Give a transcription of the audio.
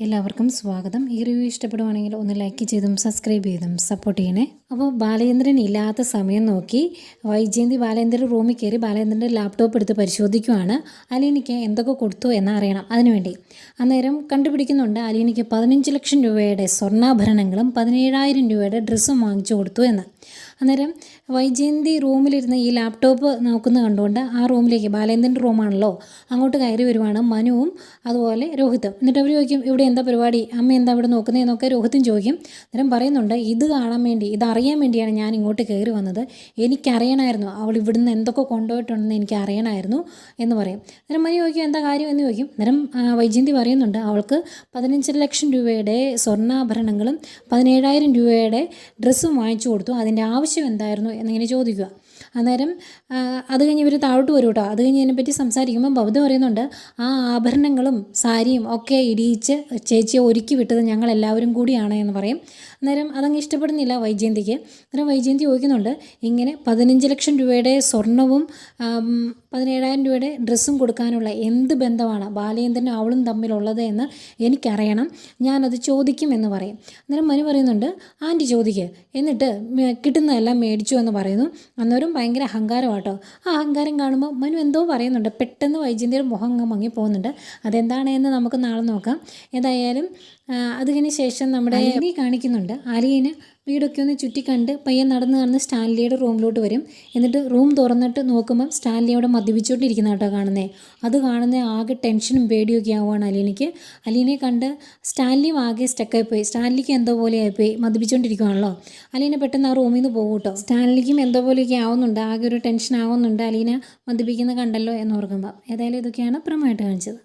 എല്ലാവർക്കും സ്വാഗതം. ഈ റിവ്യൂ ഇഷ്ടപ്പെടുവാണെങ്കിൽ ഒന്ന് ലൈക്ക് ചെയ്തും സബ്സ്ക്രൈബ് ചെയ്തും സപ്പോർട്ട് ചെയ്യണേ. അപ്പോൾ ബാലേന്ദ്രൻ ഇല്ലാത്ത സമയം നോക്കി വൈജയന്തി ബാലേന്ദ്രൻ റൂമിൽ കയറി ബാലേന്ദ്രൻ്റെ ലാപ്ടോപ്പ് എടുത്ത് പരിശോധിക്കുവാണ്. അലീനയ്ക്ക് എന്തൊക്കെ കൊടുത്തു എന്ന് അറിയണം. അതിനുവേണ്ടി അന്നേരം കണ്ടുപിടിക്കുന്നുണ്ട് അലീനയ്ക്ക് 15 ലക്ഷം രൂപയുടെ സ്വർണ്ണാഭരണങ്ങളും 17,000 രൂപയുടെ ഡ്രസ്സും വാങ്ങിച്ചു കൊടുത്തു എന്ന്. അന്നേരം വൈജയന്തി റൂമിലിരുന്ന് ഈ ലാപ്ടോപ്പ് നോക്കുന്ന കണ്ടുകൊണ്ട് ആ റൂമിലേക്ക്, ബാലേന്ദ്രൻ്റെ റൂമാണല്ലോ, അങ്ങോട്ട് കയറി വരുവാണ് മനുവും അതുപോലെ രോഹിത്തും. എന്നിട്ട് അവർ ചോദിക്കും, ഇവിടെ എന്താ പരിപാടി, അമ്മ എന്താ ഇവിടെ നോക്കുന്നതെന്നൊക്കെ രോഹിത്തും ചോദിക്കും. അന്നേരം പറയുന്നുണ്ട്, ഇത് കാണാൻ വേണ്ടി, ഇതറിയാൻ വേണ്ടിയാണ് ഞാൻ ഇങ്ങോട്ട് കയറി വന്നത്. എനിക്കറിയണമായിരുന്നു അവൾ ഇവിടുന്ന് എന്തൊക്കെ കൊണ്ടുപോയിട്ടുണ്ടെന്ന് എനിക്കറിയണമായിരുന്നു എന്ന് പറയും. അന്നേരം മനു ചോദിക്കും, എന്താ കാര്യം എന്ന് ചോദിക്കും. അന്നേരം വൈജയന്തി പറയുന്നുണ്ട്, അവൾക്ക് 15 ലക്ഷം രൂപയുടെ സ്വർണ്ണാഭരണങ്ങളും 17,000 രൂപയുടെ ഡ്രസ്സും വാങ്ങിച്ചു കൊടുത്തു. അതിൻ്റെ ആവശ്യം എന്തായിരുന്നു എന്നിങ്ങനെ ചോദിക്കുക. അന്നേരം അത് കഴിഞ്ഞ് ഇവർ താഴോട്ട് വരും കേട്ടോ. അത് കഴിഞ്ഞ് ഇതിനെപ്പറ്റി സംസാരിക്കുമ്പോൾ ബൗദ്ധ പറയുന്നുണ്ട്, ആ ആഭരണങ്ങളും സാരിയും ഒക്കെ ഇടിയിച്ച് ചേച്ചിയെ ഒരുക്കി വിട്ടത് ഞങ്ങളെല്ലാവരും കൂടിയാണ് എന്ന് പറയും. അന്നേരം അതങ്ങ് ഇഷ്ടപ്പെടുന്നില്ല വൈജയന്തിക്ക്. അന്നേരം വൈജയന്തി ചോദിക്കുന്നുണ്ട്, ഇങ്ങനെ 15 ലക്ഷം രൂപയുടെ സ്വർണവും 17,000 രൂപയുടെ ഡ്രസ്സും കൊടുക്കാനുള്ള എന്ത് ബന്ധമാണ് ബാലേന്ദ്രനും അവളും തമ്മിലുള്ളത് എന്ന് എനിക്കറിയണം, ഞാനത് ചോദിക്കുമെന്ന് പറയും. അന്നേരം മനു പറയുന്നുണ്ട്, ആൻറ്റി ചോദിക്കുക, എന്നിട്ട് കിട്ടുന്നതെല്ലാം മേടിച്ചു എന്ന് പറയുന്നു. അന്നേരം ഭയങ്കര അഹങ്കാരമാട്ടോ. ആ അഹങ്കാരം കാണുമ്പോൾ മനു എന്തോ പറയുന്നുണ്ട്. പെട്ടെന്ന് വൈജയന്തിയുടെ മുഖം അങ്ങ് മങ്ങി പോകുന്നുണ്ട്. അതെന്താണെന്ന് നമുക്ക് നാളെ നോക്കാം. ഏതായാലും അതിന് ശേഷം നമ്മുടെ അലീനെ കാണിക്കുന്നുണ്ട്. അലീന് വീടൊക്കെ ഒന്ന് ചുറ്റിക്കണ്ട് പയ്യൻ നടന്ന് സ്റ്റാൻലിയുടെ റൂമിലോട്ട് വരും. എന്നിട്ട് റൂം തുറന്നിട്ട് നോക്കുമ്പം സ്റ്റാൻലി അവിടെ മദ്യപിച്ചുകൊണ്ടിരിക്കുന്ന കേട്ടോ കാണുന്നത്. അത് കാണുന്ന ആകെ ടെൻഷനും പേടിയൊക്കെ ആവുകയാണ് അലീനയ്ക്ക്. അലീനെ കണ്ട് സ്റ്റാൻലിയും ആകെ സ്റ്റക്കായി പോയി. സ്റ്റാൻലിക്ക് എന്തോ പോലെ ആയിപ്പോയി, മദ്യപിച്ചുകൊണ്ടിരിക്കുകയാണല്ലോ. അലീന പെട്ടെന്ന് ആ റൂമിൽ നിന്ന് പോകും കേട്ടോ. സ്റ്റാൻലിക്കും എന്തോ പോലെയൊക്കെ ആവുന്നുണ്ട്, ആകെ ഒരു ടെൻഷൻ ആവുന്നുണ്ട് അലീന മദ്യപിക്കുന്നത് കണ്ടല്ലോ എന്ന് ഓർക്കുമ്പോൾ. ഏതായാലും ഇതൊക്കെയാണ് പ്രമേയമായിട്ട് കാണിച്ചത്.